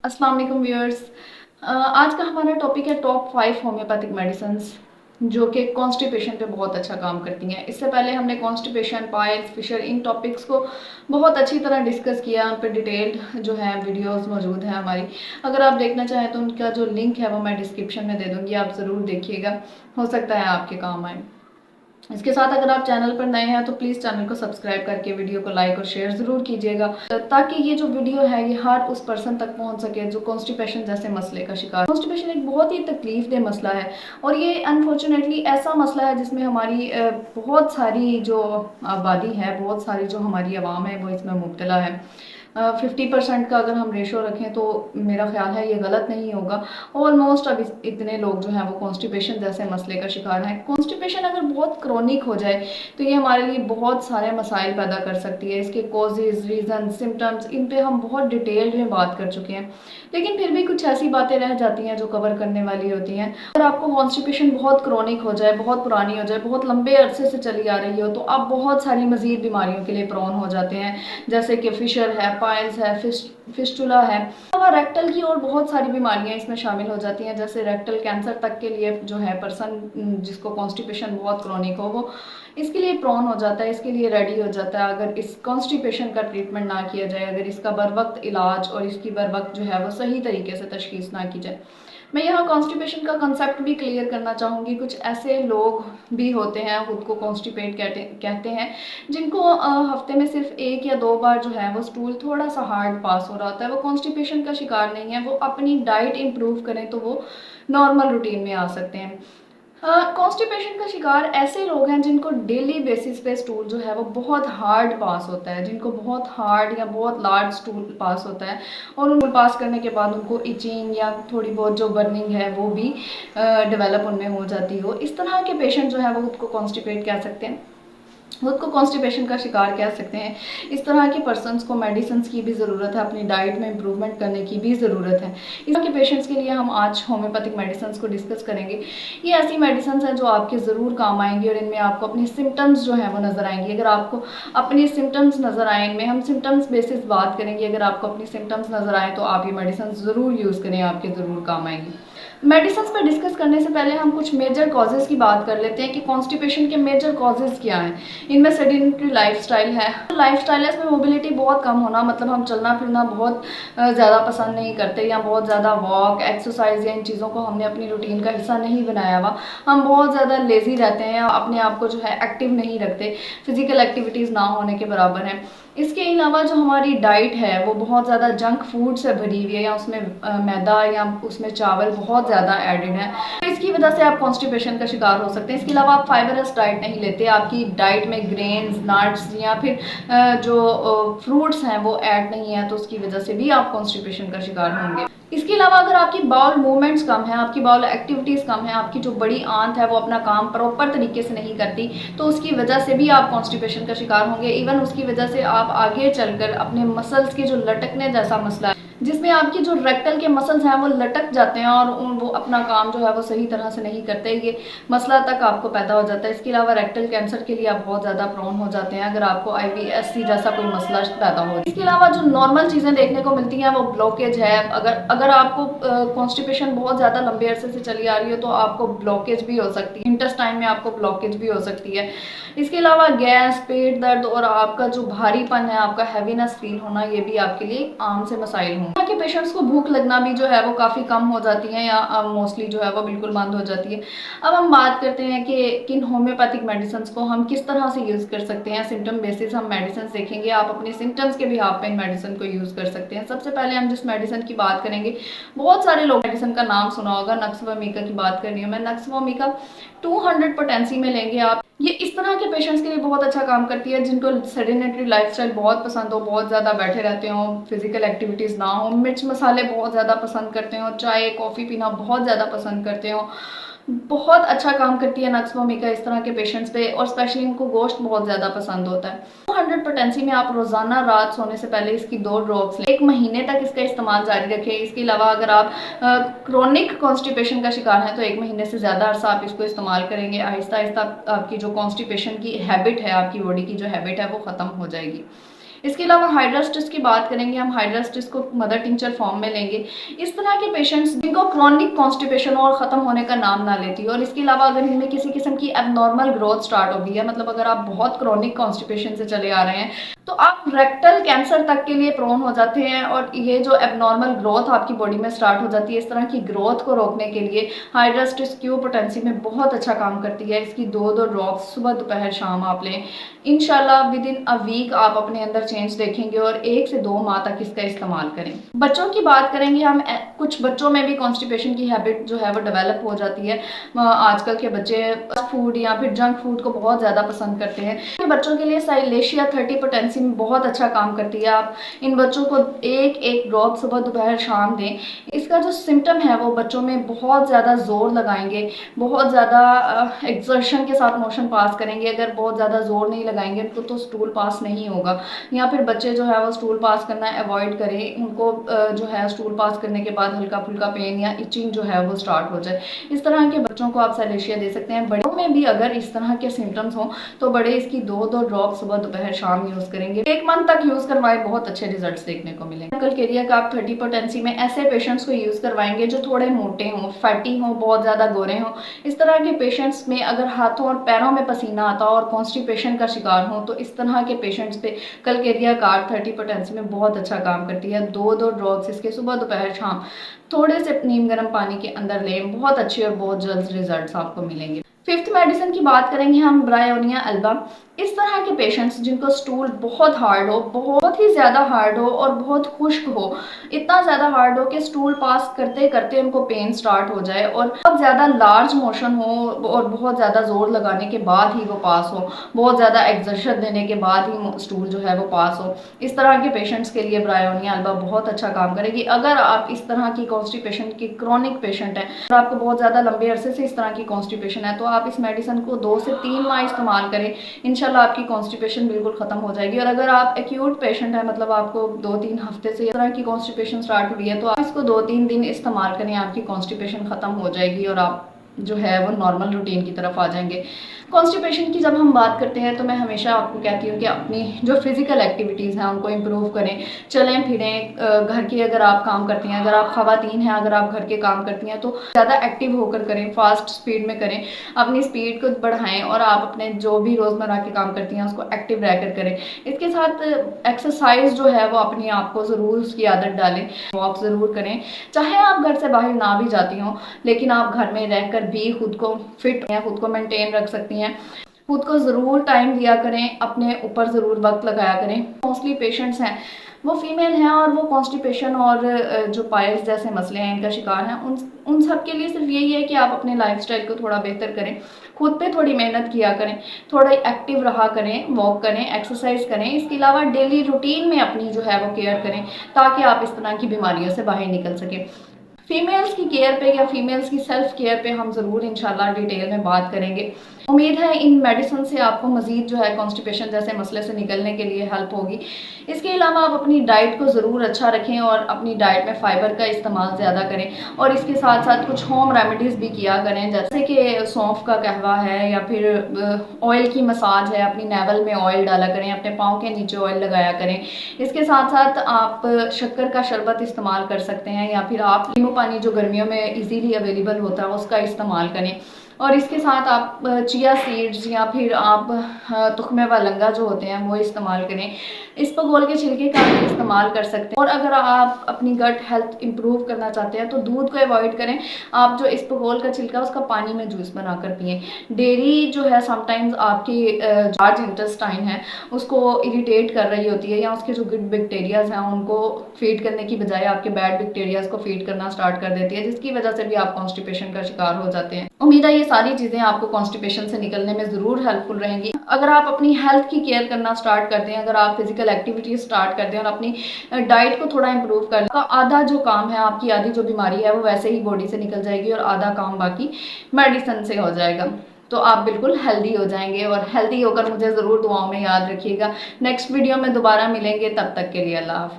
अस्सलाम वालेकुम व्यूअर्स। आज का हमारा टॉपिक है टॉप 5 होम्योपैथिक मेडिसिन्स जो कि कॉन्स्टिपेशन पे बहुत अच्छा काम करती हैं। इससे पहले हमने कॉन्स्टिपेशन, पाइल्स, फिशर, इन टॉपिक्स को बहुत अच्छी तरह डिस्कस किया। उन पर डिटेल्ड जो है वीडियोस मौजूद हैं हमारी। अगर आप देखना चाहें तो उनका जो लिंक है वो मैं डिस्क्रिप्शन में दे दूँगी, आप ज़रूर देखिएगा, हो सकता है आपके काम आए। इसके साथ अगर आप चैनल पर नए हैं तो प्लीज़ चैनल को सब्सक्राइब करके वीडियो को लाइक और शेयर ज़रूर कीजिएगा, ताकि ये जो वीडियो है ये हर उस पर्सन तक पहुंच सके जो कॉन्स्टिपेशन जैसे मसले का शिकार। कॉन्स्टिपेशन एक बहुत ही तकलीफ दह मसला है और ये अनफॉर्चुनेटली ऐसा मसला है जिसमें हमारी बहुत सारी जो आबादी है, बहुत सारी जो हमारी आवाम है वो इसमें मुब्तला है। 50% का अगर हम रेशो रखें तो मेरा ख्याल है ये गलत नहीं होगा। ऑलमोस्ट अब इतने लोग जो हैं वो कॉन्स्टिपेशन जैसे मसले का शिकार हैं। कॉन्स्टिपेशन अगर बहुत क्रॉनिक हो जाए तो ये हमारे लिए बहुत सारे मसाइल पैदा कर सकती है। इसके कॉजेज़, रीज़न, सिम्टम्स, इन पे हम बहुत डिटेल में बात कर चुके हैं, लेकिन फिर भी कुछ ऐसी बातें रह जाती हैं जो कवर करने वाली होती हैं। अगर आपको कॉन्स्टिपेशन बहुत क्रॉनिक हो जाए, बहुत पुरानी हो जाए, बहुत लंबे अरसे से चली आ रही हो, तो आप बहुत सारी मज़ीद बीमारियों के लिए प्रोन हो जाते हैं, जैसे कि फिशर है, पाइल्स है, फिस्टुला है। और रेक्टल की और बहुत सारी बीमारियां इसमें शामिल हो जाती हैं, जैसे रेक्टल कैंसर तक के लिए जो है पर्सन जिसको कॉन्स्टिपेशन बहुत क्रॉनिक हो वो इसके लिए प्रोन हो जाता है, इसके लिए रेडी हो जाता है अगर इस कॉन्स्टिपेशन का ट्रीटमेंट ना किया जाए, अगर इसका बर वक्त इलाज और इसकी बर वक्त जो है वो सही तरीके से तशखीस ना की जाए। मैं यहाँ कॉन्स्टिपेशन का कंसेप्ट भी क्लियर करना चाहूँगी। कुछ ऐसे लोग भी होते हैं, खुद को कॉन्स्टिपेट कहते हैं, जिनको हफ्ते में सिर्फ 1 या 2 बार जो है वो स्टूल थोड़ा सा हार्ड पास हो रहा होता है। वो कॉन्स्टिपेशन का शिकार नहीं है, वो अपनी डाइट इम्प्रूव करें तो वो नॉर्मल रूटीन में आ सकते हैं। कॉन्स्टिपेशन का शिकार ऐसे लोग हैं जिनको डेली बेसिस पे स्टूल जो है वो बहुत हार्ड पास होता है, जिनको बहुत हार्ड या बहुत लार्ज स्टूल पास होता है और उनको पास करने के बाद उनको इचिंग या थोड़ी बहुत जो बर्निंग है वो भी डेवलप उनमें हो जाती हो। इस तरह के पेशेंट जो है वो खुद को कॉन्स्टिपेट कह सकते हैं, खुद को कॉन्स्टिपेशन का शिकार कह सकते हैं। इस तरह के पर्सनस को मेडिसिन की भी ज़रूरत है, अपनी डाइट में इम्प्रूवमेंट करने की भी ज़रूरत है। इस तरह के पेशेंट्स के लिए हम आज होम्योपैथिक मेडिसिन को डिस्कस करेंगे। ये ऐसी मेडिसिन हैं जो आपके ज़रूर काम आएंगी और इनमें आपको अपनी सिम्टम्स जो है वो नज़र आएंगी। अगर आपको अपनी सिम्टम्स नज़र आए, इनमें हम सिम्टम्स बेसिस बात करेंगे, अगर आपको अपनी सिम्टम्स नज़र आए तो आप ये मेडिसिन ज़रूर यूज़ करें, आपके ज़रूर काम आएंगी। मेडिसिन पर डिस्कस करने से पहले हम कुछ मेजर कॉजेज़ की बात कर लेते हैं कि कॉन्स्टिपेशन के मेजर कॉजेज़ क्या हैं। इनमें सेडेंटरी लाइफस्टाइल है। लाइफस्टाइल है, इसमें मोबिलिटी बहुत कम होना, मतलब हम चलना फिरना बहुत ज़्यादा पसंद नहीं करते, या बहुत ज़्यादा वॉक, एक्सरसाइज या इन चीज़ों को हमने अपनी रूटीन का हिस्सा नहीं बनाया हुआ। हम बहुत ज़्यादा लेज़ी रहते हैं, अपने आप को जो है एक्टिव नहीं रखते, फिजिकल एक्टिविटीज़ ना होने के बराबर हैं। इसके अलावा जो हमारी डाइट है वो बहुत ज़्यादा जंक फूड से भरी हुई है, या उसमें मैदा या उसमें चावल बहुत ज़्यादा एडेड है, तो इसकी वजह से आप कॉन्स्टिपेशन का शिकार हो सकते हैं। इसके अलावा आप फाइबरस डाइट नहीं लेते, आपकी डाइट में ग्रेन्स, नट्स या फिर जो फ्रूट्स हैं वो ऐड नहीं है, तो उसकी वजह से भी आप कॉन्स्टिपेशन का शिकार होंगे। इसके अलावा अगर आपकी बाउल मूवमेंट्स कम है, आपकी बाउल एक्टिविटीज़ कम है, आपकी जो बड़ी आंत है वो अपना काम प्रॉपर तरीके से नहीं करती, तो उसकी वजह से भी आप कॉन्स्टिपेशन का शिकार होंगे। इवन उसकी वजह से आप आगे चलकर अपने मसल्स के जो लटकने जैसा मसला है, जिसमें आपकी जो रेक्टल के मसल्स हैं वो लटक जाते हैं और वो अपना काम जो है वो सही तरह से नहीं करते, ये मसला तक आपको पैदा हो जाता है। इसके अलावा रेक्टल कैंसर के लिए आप बहुत ज़्यादा प्रोन हो जाते हैं अगर आपको IBS-C जैसा कोई मसला पैदा हो। इसके अलावा जो नॉर्मल चीज़ें देखने को मिलती हैं वो ब्लॉकेज है। अगर आपको कॉन्स्टिपेशन बहुत ज़्यादा लंबे अरसे से चली आ रही हो तो आपको ब्लॉकेज भी हो सकती है, इंटेस्टाइन में आपको ब्लॉकेज भी हो सकती है। इसके अलावा गैस, पेट दर्द और आपका जो भारीपन है, आपका हैवीनेस फील होना, ये भी आपके लिए आम से मसाइल हों। यहाँ के पेशेंट्स को भूख लगना भी जो है वो काफ़ी कम हो जाती है, या मोस्टली जो है वो बिल्कुल बंद हो जाती है। अब हम बात करते हैं कि किन होम्योपैथिक मेडिसिन को हम किस तरह से यूज़ कर सकते हैं। सिम्टम बेसिस हम मेडिसिन देखेंगे, आप अपने सिम्टम्स के बिहाफ पे इन मेडिसिन को यूज़ कर सकते हैं। सबसे पहले हम जिस मेडिसिन की बात करेंगे, बहुत सारे लोग मेडिसिन का नाम सुना होगा, नक्सवामीका की बात कर रही हूँ मैं। नक्सवामीका 200 पोटेंसी में लेंगे आप। ये इस तरह के पेशेंट्स के लिए बहुत अच्छा काम करती है जिनको सेडेंटरी लाइफस्टाइल बहुत पसंद हो, बहुत ज़्यादा बैठे रहते हो, फिजिकल एक्टिविटीज़ ना हो, मिर्च मसाले बहुत ज़्यादा पसंद करते हो, चाय कॉफ़ी पीना बहुत ज़्यादा पसंद करते हो। बहुत अच्छा काम करती है नक्सवामीका इस तरह के पेशेंट्स पे, और स्पेशली इनको गोश्त बहुत ज़्यादा पसंद होता है। 200 पोटेंसी में आप रोज़ाना रात सोने से पहले इसकी 2 ड्रॉप्स लें। 1 महीने तक इसका इस्तेमाल जारी रखें। इसके अलावा अगर आप क्रोनिक कॉन्स्टिपेशन का शिकार हैं तो 1 महीने से ज़्यादा अरसा आप इसको इस्तेमाल करेंगे, आहिस्ता आहिस्ता आपकी जो कॉन्स्टिपेशन की हैबिट है, आपकी बॉडी की जो हैबिट है वो ख़त्म हो जाएगी। इसके अलावा हाइड्रास्टिस की बात करेंगे, हम हाइड्रास्टिस को मदर टिंचर फॉर्म में लेंगे। इस तरह के पेशेंट्स जिनको क्रॉनिक कॉन्स्टिपेशन और ख़त्म होने का नाम ना लेती है, और इसके अलावा अगर इनमें किसी किस्म की एबनॉर्मल ग्रोथ स्टार्ट हो गई है, मतलब अगर आप बहुत क्रॉनिक कॉन्स्टिपेशन से चले आ रहे हैं, तो आप रेक्टल कैंसर तक के लिए प्रोन हो जाते हैं। और ये जो एबनॉर्मल ग्रोथ आपकी बॉडी में स्टार्ट हो जाती है, इस तरह की ग्रोथ को रोकने के लिए हाइड्रास्टिस क्यू पोटेंसी में बहुत अच्छा काम करती है। इसकी 2-2 ड्रॉप्स सुबह दोपहर शाम आप लें, इंशाल्लाह विद इन अ वीक आप अपने अंदर चेंज देखेंगे, और 1 से 2 माह तक इसका इस्तेमाल करें। बच्चों की बात करेंगे हम, कुछ बच्चों में भी कॉन्स्टिपेशन की हैबिट जो है वो डेवलप हो जाती है। आजकल के बच्चे फूड या फिर जंक फूड को बहुत ज़्यादा पसंद करते हैं। बच्चों के लिए साइलेशिया 30 पोटेंसी में बहुत अच्छा काम करती है। आप इन बच्चों को एक एक ड्रॉप सुबह दोपहर शाम दें। इसका जो सिम्टम है वो बच्चों में बहुत ज़्यादा जोर लगाएंगे, बहुत ज़्यादा एक्सर्शन के साथ मोशन पास करेंगे। अगर बहुत ज़्यादा जोर नहीं लगाएंगे उनको तो स्टूल पास नहीं होगा, या फिर बच्चे जो है वो स्टूल पास करना अवॉइड करें। उनको जो है स्टूल पास करने के बाद हल्का फुल्का पेन या इचिंग जो है वो स्टार्ट हो जाए। इस तरह के बच्चों को आप साइलेशिया दे सकते हैं। बड़ों में भी अगर इस तरह के सिम्टम्स हों तो बड़े इसकी 2-2 ड्रॉप सुबह दोपहर शाम यूज़ करेंगे। 1 मंथ तक यूज़ करवाए, बहुत अच्छे रिजल्ट्स देखने को मिलेंगे। अंकल केरिया का आप 30 पोटेंसी में ऐसे पेशेंट्स को यूज़ करवाएंगे जो थोड़े मोटे हों, फैटी हों, बहुत ज़्यादा गोरे हों। इस तरह के पेशेंट्स में अगर हाथों और पैरों में पसीना आता हो और कॉन्स्टिपेशन का शिकार हो, तो इस तरह के पेशेंट्स पे कलकेरिया कार्ड 30 पोटेंसी में बहुत अच्छा काम करती है। 2-2 ड्रॉप्स इसके सुबह दोपहर शाम थोड़े से नीम गर्म पानी के अंदर लें, बहुत अच्छे और बहुत जल्द रिजल्ट्स आपको मिलेंगे। 5th मेडिसिन की बात करेंगे हम, ब्रायोनिया अल्बा। इस तरह के पेशेंट्स जिनको स्टूल बहुत हार्ड हो, बहुत ही ज़्यादा हार्ड हो और बहुत खुश्क हो, इतना ज़्यादा हार्ड हो कि स्टूल पास करते करते उनको पेन स्टार्ट हो जाए, और बहुत ज़्यादा लार्ज मोशन हो और बहुत ज़्यादा जोर लगाने के बाद ही वो पास हो, बहुत ज़्यादा एक्सर्शन देने के बाद ही स्टूल जो है वो पास हो, इस तरह के पेशेंट्स के लिए ब्रायोनिया अल्बा बहुत अच्छा काम करेगी। अगर आप इस तरह की कॉन्स्टिपेशन की क्रॉनिक पेशेंट हैं और आपको बहुत ज़्यादा लंबे अरसे से इस तरह की कॉन्स्टिपेशन है, तो आप इस मेडिसिन को 2 से 3 माह इस्तेमाल करें, इंशाल्लाह आपकी कॉन्स्टिपेशन बिल्कुल खत्म हो जाएगी। और अगर आप एक्यूट पेशेंट है, मतलब आपको 2-3 हफ्ते से इस तरह की कॉन्स्टिपेशन स्टार्ट हुई है, तो आप इसको 2-3 दिन इस्तेमाल करें, आपकी कॉन्स्टिपेशन खत्म हो जाएगी और आप जो है वो नॉर्मल रूटीन की तरफ आ जाएंगे। कॉन्स्टिपेशन की जब हम बात करते हैं तो मैं हमेशा आपको कहती हूँ कि अपनी जो फिजिकल एक्टिविटीज़ हैं उनको इम्प्रूव करें, चलें फिरें। घर के अगर आप काम करती हैं, अगर आप ख़वातीन हैं, अगर आप घर के काम करती हैं, तो ज़्यादा एक्टिव होकर करें, फास्ट स्पीड में करें, अपनी स्पीड को बढ़ाएं और आप अपने जो भी रोज़मर्रा के काम करती हैं उसको एक्टिव रहकर करें। इसके साथ एक्सरसाइज जो है वो अपने आप को ज़रूर उसकी आदत डालें, वॉक ज़रूर करें। चाहे आप घर से बाहर ना भी जाती हों, लेकिन आप घर में रहकर भी खुद को फिट या खुद को मेंटेन रख सकती हैं। खुद को ज़रूर टाइम दिया करें, अपने ऊपर ज़रूर वक्त लगाया करें। मोस्टली पेशेंट्स हैं वो फीमेल हैं और वो कॉन्स्टिपेशन और जो पाइल्स जैसे मसले हैं इनका शिकार हैं। उन सब के लिए सिर्फ यही है कि आप अपने लाइफस्टाइल को थोड़ा बेहतर करें, खुद पे थोड़ी मेहनत किया करें, थोड़ा एक्टिव रहा करें, वॉक करें, एक्सरसाइज करें। इसके अलावा डेली रूटीन में अपनी जो है वो केयर करें, ताकि आप इस तरह की बीमारियों से बाहर निकल सकें। फीमेल्स की केयर पे या फीमेल्स की सेल्फ केयर पे हम ज़रूर इंशाल्लाह डिटेल में बात करेंगे। उम्मीद है इन मेडिसिन से आपको मज़ीद जो है कॉन्स्टिपेशन जैसे मसले से निकलने के लिए हेल्प होगी। इसके अलावा आप अपनी डाइट को ज़रूर अच्छा रखें और अपनी डाइट में फ़ाइबर का इस्तेमाल ज़्यादा करें, और इसके साथ साथ कुछ होम रेमेडीज़ भी किया करें, जैसे कि सौंफ का कहवा है या फिर ऑयल की मसाज है। अपनी नेवल में ऑयल डाला करें, अपने पाँव के नीचे ऑयल लगाया करें। इसके साथ साथ आप शक्कर का शरबत इस्तेमाल कर सकते हैं, या फिर आप नींबू पानी जो गर्मियों में इजीली अवेलेबल होता है उसका इस्तेमाल करें। और इसके साथ आप चिया सीड्स या फिर आप तुख्मे वालंगा जो होते हैं वो इस्तेमाल करें। इसबगोल के छिलके का भी इस्तेमाल कर सकते हैं। और अगर आप अपनी गट हेल्थ इंप्रूव करना चाहते हैं तो दूध को अवॉइड करें। आप जो इसबगोल का छिलका उसका पानी में जूस बनाकर पिएं। डेयरी जो है समटाइम्स आपकी लार्ज इंटेस्टाइन है उसको इरिटेट कर रही होती है, या उसके जो गुड बैक्टीरियाज हैं उनको फीड करने की बजाय आपके बैड बैक्टीरियाज को फीड करना स्टार्ट कर देती है, जिसकी वजह से भी आप कॉन्स्टिपेशन का शिकार हो जाते हैं। उम्मीद है ये सारी चीज़ें आपको कॉन्स्टिपेशन से निकलने में ज़रूर हेल्पफुल रहेंगी। अगर आप अपनी हेल्थ की केयर करना स्टार्ट कर दें, अगर आप फिजिकल एक्टिविटीज स्टार्ट कर दें और अपनी डाइट को थोड़ा इंप्रूव कर लें, तो आधा जो काम है आपकी, आधी जो बीमारी है वो वैसे ही बॉडी से निकल जाएगी और आधा काम बाकी मेडिसिन से हो जाएगा। तो आप बिल्कुल हेल्दी हो जाएंगे, और हेल्दी होकर मुझे ज़रूर दुआओं में याद रखिएगा। नेक्स्ट वीडियो में दोबारा मिलेंगे, तब तक के लिए अल्लाह हाफिज़।